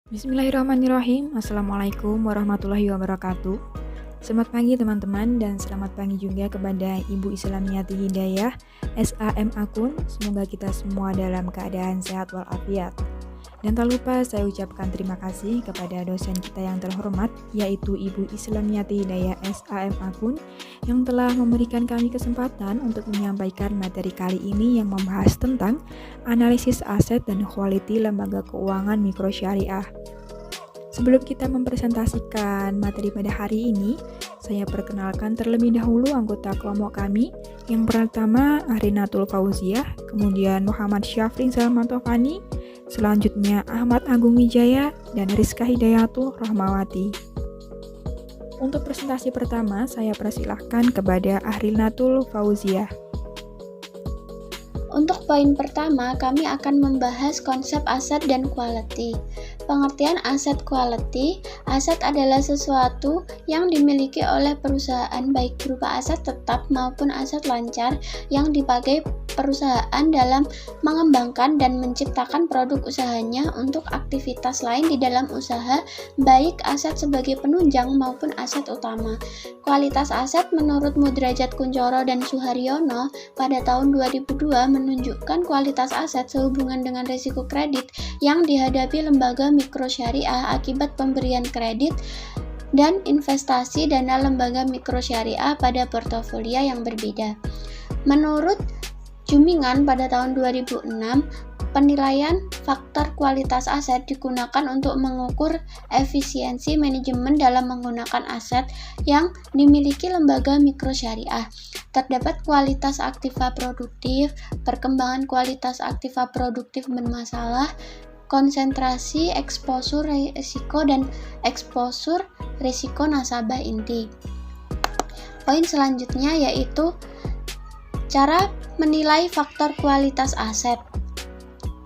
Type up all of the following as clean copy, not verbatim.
Bismillahirrahmanirrahim. Assalamualaikum warahmatullahi wabarakatuh. Selamat pagi teman-teman dan selamat pagi juga kepada Ibu Islamiyati Hidayah SAM Akun. Semoga kita semua dalam keadaan sehat walafiat. Dan tak lupa saya ucapkan terima kasih kepada dosen kita yang terhormat, yaitu Ibu Islamiyati Hidayah SAM Akun, yang telah memberikan kami kesempatan untuk menyampaikan materi kali ini yang membahas tentang analisis aset dan quality lembaga keuangan mikro syariah. Sebelum kita mempresentasikan materi pada hari ini, saya perkenalkan terlebih dahulu anggota kelompok kami. Yang pertama Ahrinatul Fauziah, kemudian Muhammad Syafrin Salmantofani, selanjutnya Ahmad Agung Wijaya, dan Rizka Hidayatul Rahmawati. Untuk presentasi pertama, saya persilahkan kepada Ahrinatul Fauziah. Untuk poin pertama, kami akan membahas konsep aset dan quality. Pengertian aset quality, aset adalah sesuatu yang dimiliki oleh perusahaan baik berupa aset tetap maupun aset lancar yang dipakai perusahaan dalam mengembangkan dan menciptakan produk usahanya untuk aktivitas lain di dalam usaha, baik aset sebagai penunjang maupun aset utama. Kualitas aset menurut Mudrajat Kuncoro dan Suharyono pada tahun 2002 menunjukkan kualitas aset sehubungan dengan risiko kredit yang dihadapi lembaga mikro syariah akibat pemberian kredit dan investasi dana lembaga mikro syariah pada portofolio yang berbeda. Menurut Jumingan pada tahun 2006, penilaian faktor kualitas aset digunakan untuk mengukur efisiensi manajemen dalam menggunakan aset yang dimiliki lembaga mikro syariah. Terdapat kualitas aktiva produktif, perkembangan kualitas aktiva produktif bermasalah, konsentrasi eksposur risiko, dan eksposur risiko nasabah inti. Poin selanjutnya yaitu cara menilai faktor kualitas aset.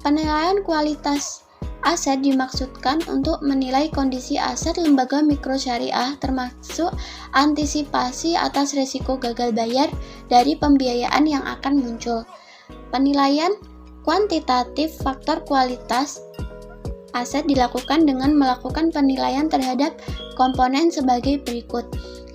Penilaian kualitas aset dimaksudkan untuk menilai kondisi aset lembaga mikro syariah termasuk antisipasi atas risiko gagal bayar dari pembiayaan yang akan muncul. Penilaian kuantitatif faktor kualitas aset dilakukan dengan melakukan penilaian terhadap komponen sebagai berikut.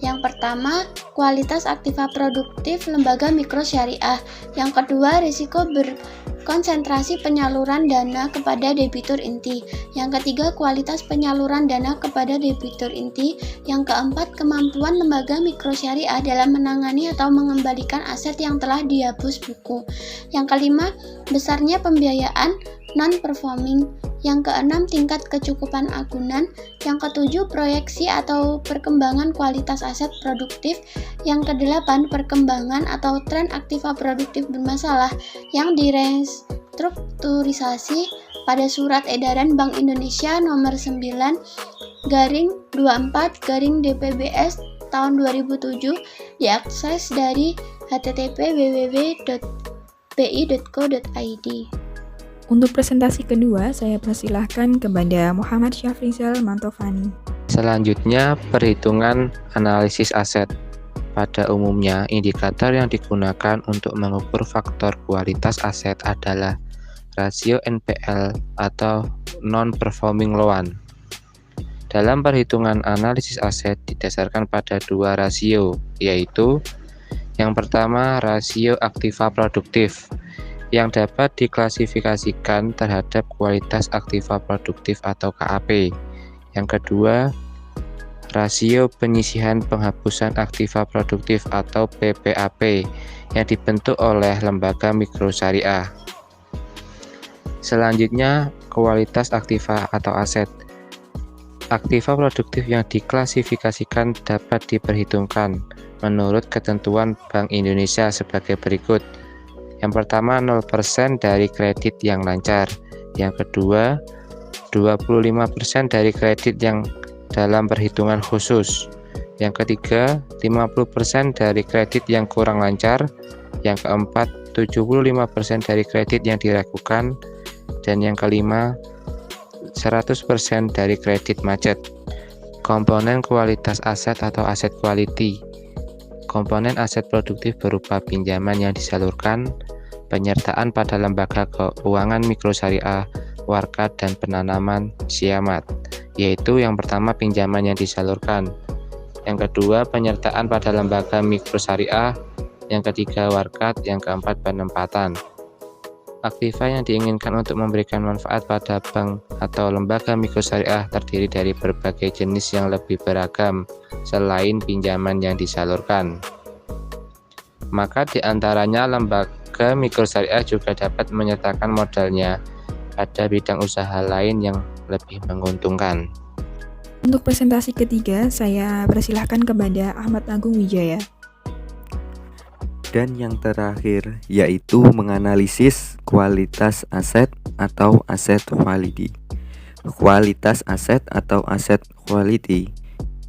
Yang pertama, kualitas aktiva produktif lembaga mikro syariah. Yang kedua, risiko berkonsentrasi penyaluran dana kepada debitur inti. Yang ketiga, kualitas penyaluran dana kepada debitur inti. Yang keempat, kemampuan lembaga mikro syariah dalam menangani atau mengembalikan aset yang telah dihapus buku. Yang kelima, besarnya pembiayaan non-performing. Yang keenam, tingkat kecukupan agunan. Yang ketujuh, proyeksi atau perkembangan kualitas aset produktif. Yang kedelapan, perkembangan atau tren aktiva produktif bermasalah yang direstrukturisasi pada Surat Edaran Bank Indonesia nomor 9/24/DPBS tahun 2007, diakses dari http://www.bi.co.id. Untuk presentasi kedua, saya persilahkan kepada Muhammad Syafrizal Mantofani. Selanjutnya, perhitungan analisis aset. Pada umumnya, indikator yang digunakan untuk mengukur faktor kualitas aset adalah rasio NPL atau non-performing loan. Dalam perhitungan analisis aset didasarkan pada dua rasio, yaitu yang pertama rasio aktiva produktif, yang dapat diklasifikasikan terhadap kualitas aktiva produktif atau KAP. Yang kedua, rasio penyisihan penghapusan aktiva produktif atau PPAP yang dibentuk oleh lembaga mikro syariah. Selanjutnya, kualitas aktiva atau aset. Aktiva produktif yang diklasifikasikan dapat diperhitungkan menurut ketentuan Bank Indonesia sebagai berikut. Yang pertama, 0% dari kredit yang lancar. Yang kedua, 25% dari kredit yang dalam perhitungan khusus. Yang ketiga, 50% dari kredit yang kurang lancar. Yang keempat, 75% dari kredit yang diragukan. Dan yang kelima, 100% dari kredit macet. Komponen kualitas aset atau aset quality. Komponen aset produktif berupa pinjaman yang disalurkan, penyertaan pada lembaga keuangan mikro syariah, warkat, dan penanaman siamat, yaitu yang pertama pinjaman yang disalurkan, yang kedua penyertaan pada lembaga mikrosyariah, yang ketiga warkat, yang keempat penempatan. Aktiva yang diinginkan untuk memberikan manfaat pada bank atau lembaga mikrosyariah terdiri dari berbagai jenis yang lebih beragam selain pinjaman yang disalurkan. Maka di antaranya lembaga mikrosyariah juga dapat menyertakan modalnya pada bidang usaha lain yang lebih menguntungkan. Untuk presentasi ketiga, saya persilahkan kepada Ahmad Agung Wijaya. Dan yang terakhir yaitu menganalisis kualitas aset atau asset quality. Kualitas aset atau asset quality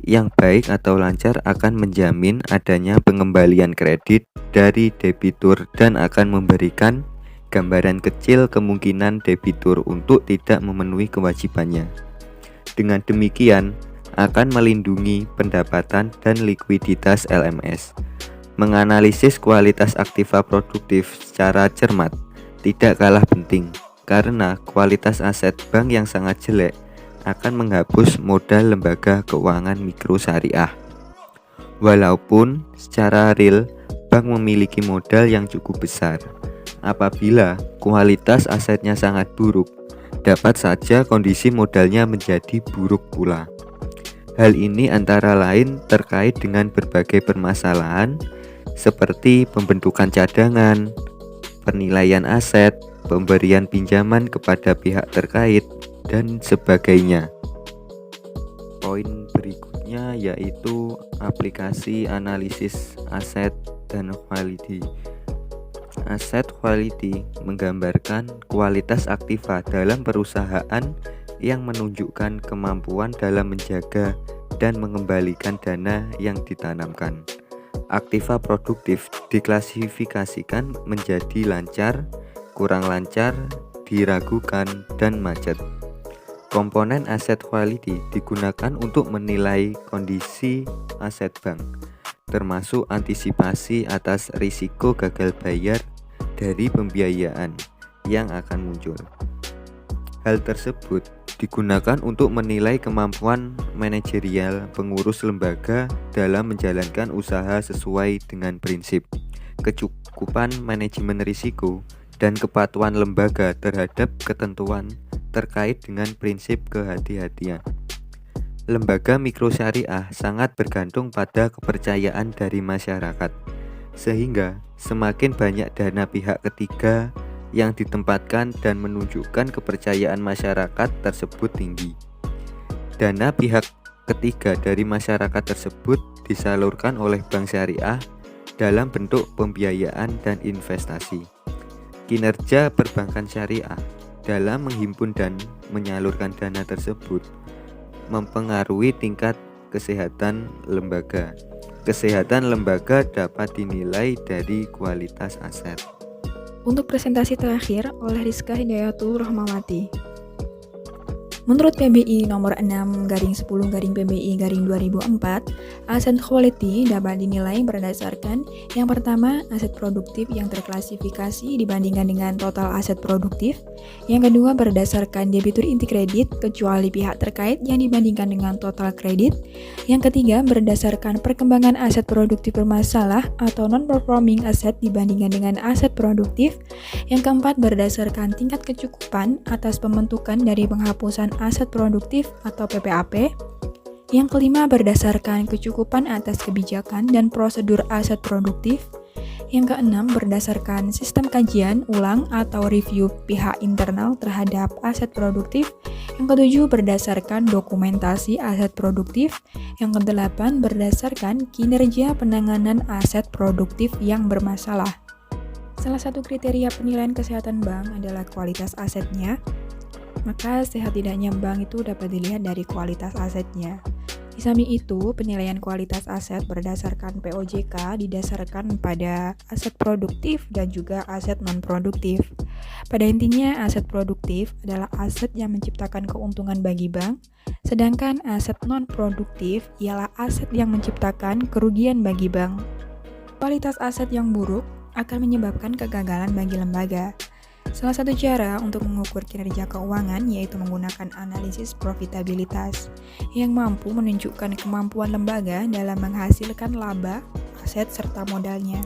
yang baik atau lancar akan menjamin adanya pengembalian kredit dari debitur dan akan memberikan gambaran kecil kemungkinan debitur untuk tidak memenuhi kewajibannya. Dengan demikian akan melindungi pendapatan dan likuiditas LMS. Menganalisis kualitas aktiva produktif secara cermat tidak kalah penting karena kualitas aset bank yang sangat jelek akan menghapus modal lembaga keuangan mikro syariah. Walaupun secara real bank memiliki modal yang cukup besar, apabila kualitas asetnya sangat buruk, dapat saja kondisi modalnya menjadi buruk pula. Hal ini antara lain terkait dengan berbagai permasalahan seperti pembentukan cadangan, penilaian aset, pemberian pinjaman kepada pihak terkait, dan sebagainya. Poin berikutnya yaitu aplikasi analisis aset dan quality. Asset quality menggambarkan kualitas aktiva dalam perusahaan yang menunjukkan kemampuan dalam menjaga dan mengembalikan dana yang ditanamkan. Aktiva produktif diklasifikasikan menjadi lancar, kurang lancar, diragukan, dan macet. Komponen asset quality digunakan untuk menilai kondisi aset bank, termasuk antisipasi atas risiko gagal bayar dari pembiayaan yang akan muncul. Hal tersebut digunakan untuk menilai kemampuan manajerial pengurus lembaga dalam menjalankan usaha sesuai dengan prinsip kecukupan manajemen risiko dan kepatuhan lembaga terhadap ketentuan terkait dengan prinsip kehati-hatian. Lembaga mikrosyariah sangat bergantung pada kepercayaan dari masyarakat, sehingga semakin banyak dana pihak ketiga yang ditempatkan dan menunjukkan kepercayaan masyarakat tersebut tinggi. Dana pihak ketiga dari masyarakat tersebut disalurkan oleh bank syariah dalam bentuk pembiayaan dan investasi. Kinerja perbankan syariah dalam menghimpun dan menyalurkan dana tersebut mempengaruhi tingkat kesehatan lembaga. Kesehatan lembaga dapat dinilai dari kualitas aset. Untuk presentasi terakhir oleh Rizka Hidayatul Rahmawati. Menurut PBI nomor 6/10/PBI/2004, aset quality dapat dinilai berdasarkan yang pertama, aset produktif yang terklasifikasi dibandingkan dengan total aset produktif. Yang kedua, berdasarkan debitur inti kredit kecuali pihak terkait yang dibandingkan dengan total kredit. Yang ketiga, berdasarkan perkembangan aset produktif bermasalah atau non-performing asset dibandingkan dengan aset produktif. Yang keempat, berdasarkan tingkat kecukupan atas pembentukan dari penghapusan aset produktif atau PPAP. Yang kelima, berdasarkan kecukupan atas kebijakan dan prosedur aset produktif. Yang keenam, berdasarkan sistem kajian ulang atau review pihak internal terhadap aset produktif. Yang ketujuh, berdasarkan dokumentasi aset produktif. Yang kedelapan, berdasarkan kinerja penanganan aset produktif yang bermasalah. Salah satu kriteria penilaian kesehatan bank adalah kualitas asetnya. Maka sehat tidaknya bank itu dapat dilihat dari kualitas asetnya. Di samping itu, penilaian kualitas aset berdasarkan POJK didasarkan pada aset produktif dan juga aset non-produktif. Pada intinya, aset produktif adalah aset yang menciptakan keuntungan bagi bank, sedangkan aset non-produktif ialah aset yang menciptakan kerugian bagi bank. Kualitas aset yang buruk akan menyebabkan kegagalan bagi lembaga. Salah satu cara untuk mengukur kinerja keuangan yaitu menggunakan analisis profitabilitas yang mampu menunjukkan kemampuan lembaga dalam menghasilkan laba, aset, serta modalnya.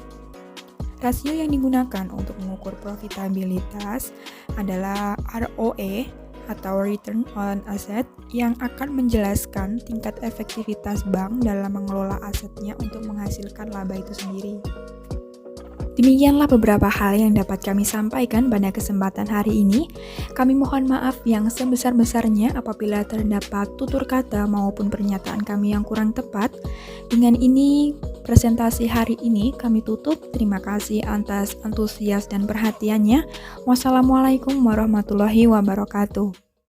Rasio yang digunakan untuk mengukur profitabilitas adalah ROE atau Return on Asset yang akan menjelaskan tingkat efektivitas bank dalam mengelola asetnya untuk menghasilkan laba itu sendiri. Demikianlah beberapa hal yang dapat kami sampaikan pada kesempatan hari ini. Kami mohon maaf yang sebesar-besarnya apabila terdapat tutur kata maupun pernyataan kami yang kurang tepat. Dengan ini, presentasi hari ini kami tutup. Terima kasih atas antusias dan perhatiannya. Wassalamualaikum warahmatullahi wabarakatuh.